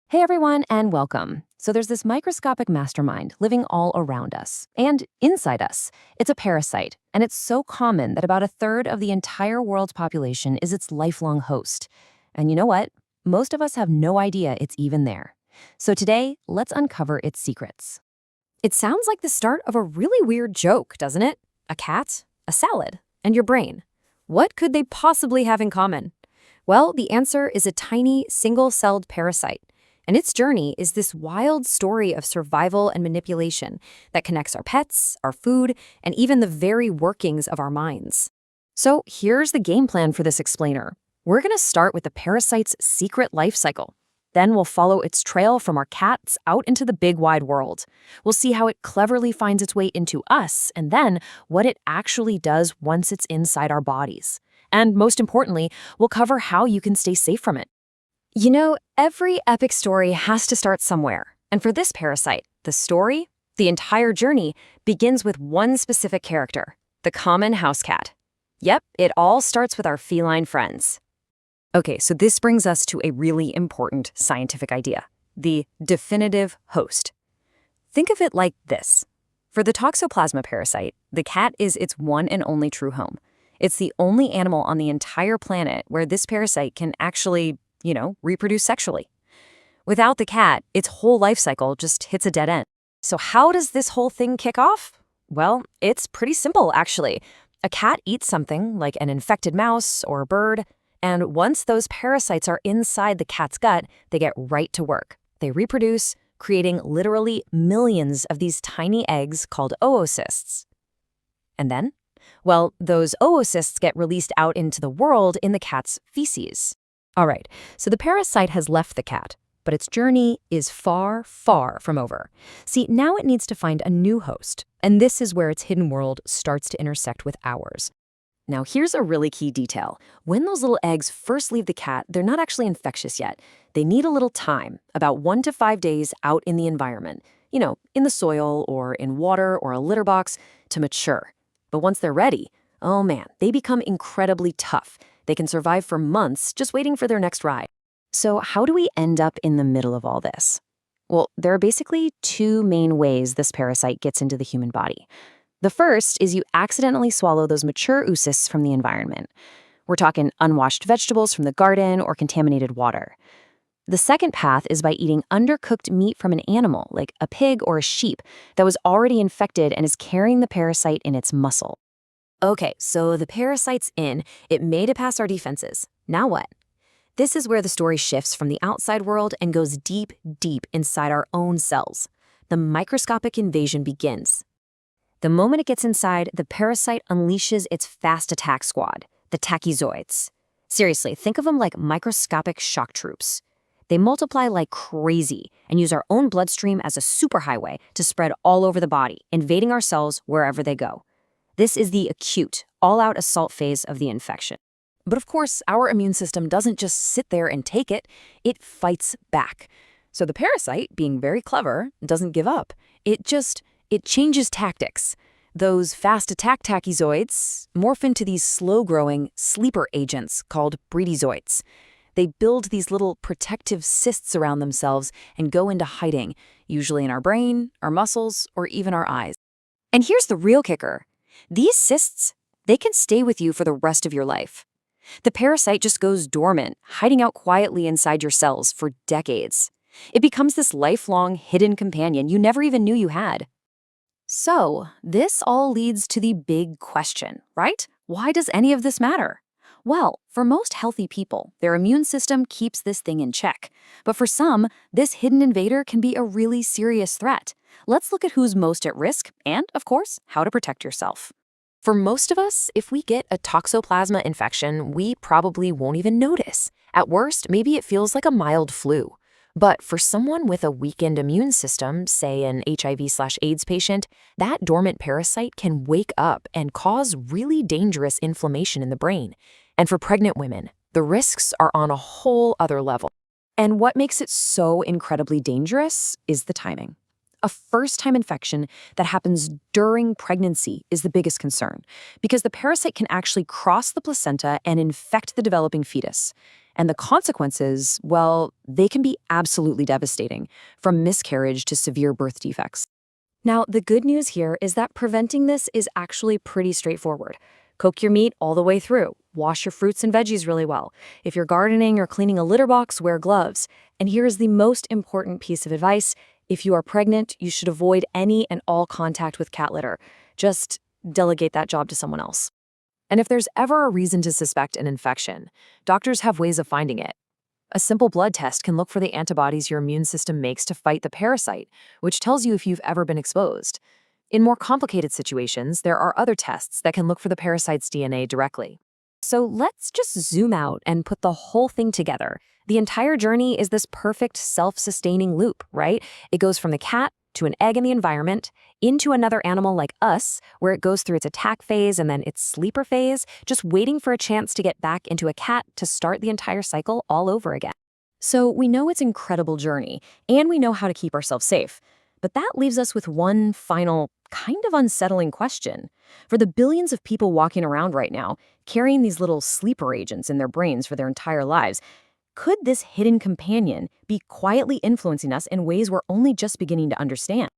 Hey everyone, and welcome. So there's this microscopic mastermind living all around us and inside us. It's a parasite, and it's so common that about a third of the entire world's population is its lifelong host. And you know what? Most of us have no idea it's even there. So today, let's uncover its secrets. It sounds like the start of a really weird joke, doesn't it? A cat, a salad, and your brain. What could they possibly have in common? Well, the answer is a tiny, single-celled parasite. And its journey is this wild story of survival and manipulation that connects our pets, our food, and even the very workings of our minds. So here's the game plan for this explainer. We're going to start with the parasite's secret life cycle. Then we'll follow its trail from our cats out into the big wide world. We'll see how it cleverly finds its way into us, and then what it actually does once it's inside our bodies. And most importantly, we'll cover how you can stay safe from it. You know, every epic story has to start somewhere. And for this parasite, the story, the entire journey, begins with one specific character, the common house cat. Yep, it all starts with our feline friends. Okay, so this brings us to a really important scientific idea, the definitive host. Think of it like this. For the Toxoplasma parasite, the cat is its one and only true home. It's the only animal on the entire planet where this parasite can actually reproduce sexually. Without the cat, its whole life cycle just hits a dead end. So how does this whole thing kick off? Well, it's pretty simple, actually. A cat eats something like an infected mouse or a bird, and once those parasites are inside the cat's gut, they get right to work. They reproduce, creating literally millions of these tiny eggs called oocysts. And then? Well, those oocysts get released out into the world in the cat's feces. All right, so the parasite has left the cat, but its journey is far, far from over. See, now it needs to find a new host, and this is where its hidden world starts to intersect with ours. Now, here's a really key detail. When those little eggs first leave the cat, they're not actually infectious yet. They need a little time, about 1 to 5 days out in the environment, in the soil or in water or a litter box, to mature. But once they're ready, oh man, they become incredibly tough. They can survive for months just waiting for their next ride. So how do we end up in the middle of all this? Well, there are basically two main ways this parasite gets into the human body. The first is you accidentally swallow those mature oocysts from the environment. We're talking unwashed vegetables from the garden or contaminated water. The second path is by eating undercooked meat from an animal, like a pig or a sheep, that was already infected and is carrying the parasite in its muscle. Okay, so the parasite's in, it made it past our defenses. Now what? This is where the story shifts from the outside world and goes deep, deep inside our own cells. The microscopic invasion begins. The moment it gets inside, the parasite unleashes its fast attack squad, the tachyzoids. Seriously, think of them like microscopic shock troops. They multiply like crazy and use our own bloodstream as a superhighway to spread all over the body, invading our cells wherever they go. This is the acute, all-out assault phase of the infection. But of course, our immune system doesn't just sit there and take it, it fights back. So the parasite, being very clever, doesn't give up. It changes tactics. Those fast attack tachyzoids morph into these slow-growing sleeper agents called bridozoites. They build these little protective cysts around themselves and go into hiding, usually in our brain, our muscles, or even our eyes. And here's the real kicker. These cysts, they can stay with you for the rest of your life. The parasite just goes dormant, hiding out quietly inside your cells for decades. It becomes this lifelong hidden companion you never even knew you had. So, this all leads to the big question, right? Why does any of this matter? Well, for most healthy people, their immune system keeps this thing in check. But for some, this hidden invader can be a really serious threat. Let's look at who's most at risk and, of course, how to protect yourself. For most of us, if we get a Toxoplasma infection, we probably won't even notice. At worst, maybe it feels like a mild flu. But for someone with a weakened immune system, say an HIV/AIDS patient, that dormant parasite can wake up and cause really dangerous inflammation in the brain. And for pregnant women, the risks are on a whole other level. And what makes it so incredibly dangerous is the timing. A first-time infection that happens during pregnancy is the biggest concern because the parasite can actually cross the placenta and infect the developing fetus. And the consequences, well, they can be absolutely devastating, from miscarriage to severe birth defects. Now, the good news here is that preventing this is actually pretty straightforward. Cook your meat all the way through. Wash your fruits and veggies really well. If you're gardening or cleaning a litter box, wear gloves. And here is the most important piece of advice. If you are pregnant, you should avoid any and all contact with cat litter. Just delegate that job to someone else. And if there's ever a reason to suspect an infection, doctors have ways of finding it. A simple blood test can look for the antibodies your immune system makes to fight the parasite, which tells you if you've ever been exposed. In more complicated situations, there are other tests that can look for the parasite's DNA directly. So let's just zoom out and put the whole thing together. The entire journey is this perfect self-sustaining loop, right? It goes from the cat to an egg in the environment, into another animal like us, where it goes through its attack phase and then its sleeper phase, just waiting for a chance to get back into a cat to start the entire cycle all over again. So we know it's an incredible journey, and we know how to keep ourselves safe. But that leaves us with one final, kind of unsettling question. For the billions of people walking around right now, carrying these little sleeper agents in their brains for their entire lives, could this hidden companion be quietly influencing us in ways we're only just beginning to understand?